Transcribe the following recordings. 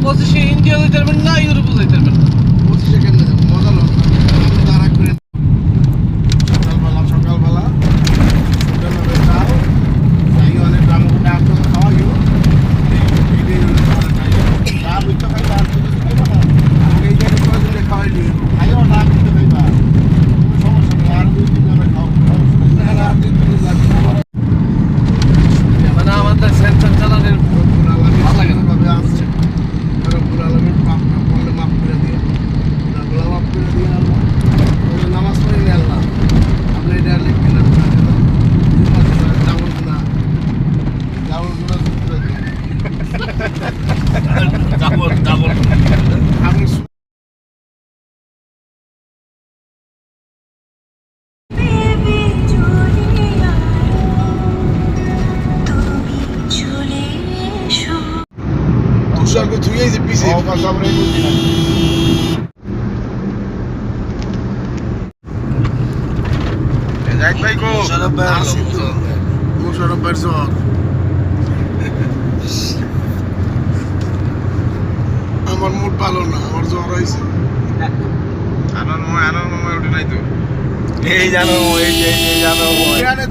25 India যেতে পারবেন না, ইউরোপে যেতে পারবেন না। 25 কেন যাবো, মজা লোক তারা করে সকালবেলা হোটেলে যাও, যাই অনেক রামগুলো আপনার খাওয়াইও, চা বুঝতে খাইবা, আর কিছু খাইবা না, আমাকে এই জায়গায় কয়েকজনে খাওয়াই নিয়ে খাইও না, কিন্তু খাইবা কোনো সমস্যা নেই, আর 2-3 জনে খাও, আর 2-3 জন মানে আমাদের সেন্সার চালানোর ভালো লাগে না। ভাবে আসছে রব্বুল আলামিন পাপ না করলে মাফ করে দিয়ে, গুনাহগুলো মাফ করে দিয়ে আল্লাহ। ওই নামাজ পড়ি না আল্লাহ, আপনি এটা লিখবেন না, ডাবল গুনাহ করে দিন। ডাবল আমি তুষারকে ধুয়েই যে পিছিয়ে মোশারফ ভাইয়ের জ্বর। আমার মুড ভালো না, আমার জ্বর হয়েছে। আনন্দময় ওঠে নাই তো। এই জানো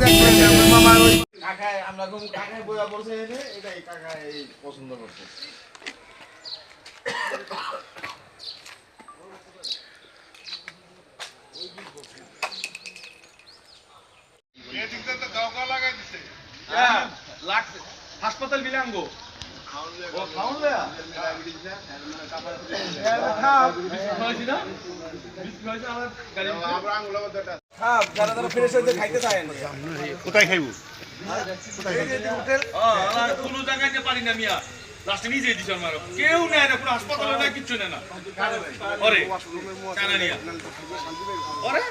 দেখবেন আমার মামার ওই কাকায় আমরা কোন কাকায় বইয়া বলছে এটাই কাকায় পছন্দ করছে। লাগছে হাসপাতাল বিলাঙ্গো ও খাওন লয়া কোথায় খাইব? কোনো জায়গায় পারি না মিয়া লাস্টে নিজে দিছে আমার কেউ নেয় না কোনো হাসপাতালে না কিচ্ছু নেয় না ওরে টানা নিয়া ওরে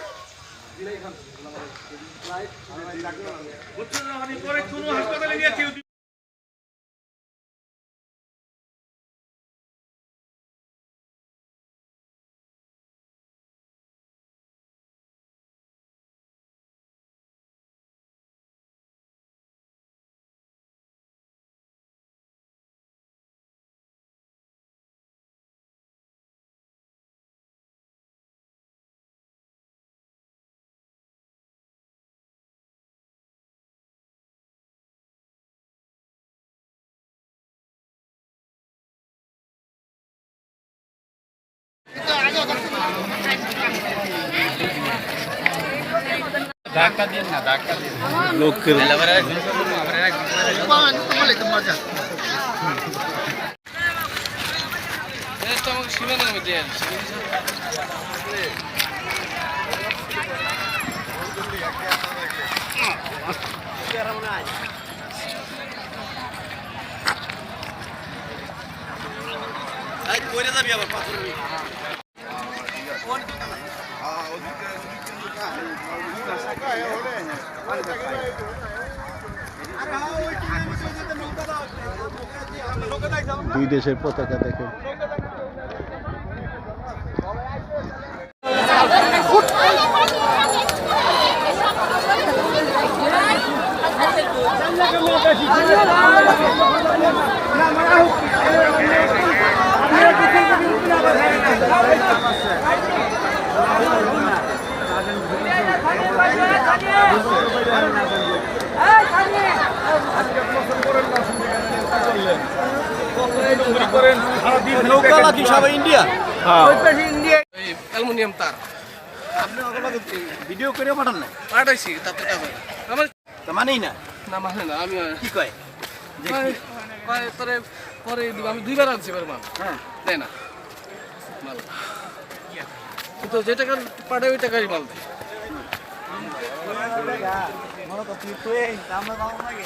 বুঝছো না মানে পরে কোনো হাসপাতালে নিয়ে কেউ ধাক্কা দিন না ধাক্কা দিন লোকের সীমানার মধ্যে কইরে যাবি আবার পাথর দুই দেশের পতাকা দেখেন। ইন্ডিয়া অ্যালুমিনিয়াম তার ভিডিও করে পাঠান না পাঠাইছি, তাতে আমার তা মানেই না না মানে না আমি কি কয় তোরে পরে দিব। আমি 2 বার আনছি এবার মাল, হ্যাঁ দেয় না মাল, কিন্তু যে টাকা পাঠায় ওই টাকারই মাল দেয়। মনে করছি তুই আমরা দাম লাগে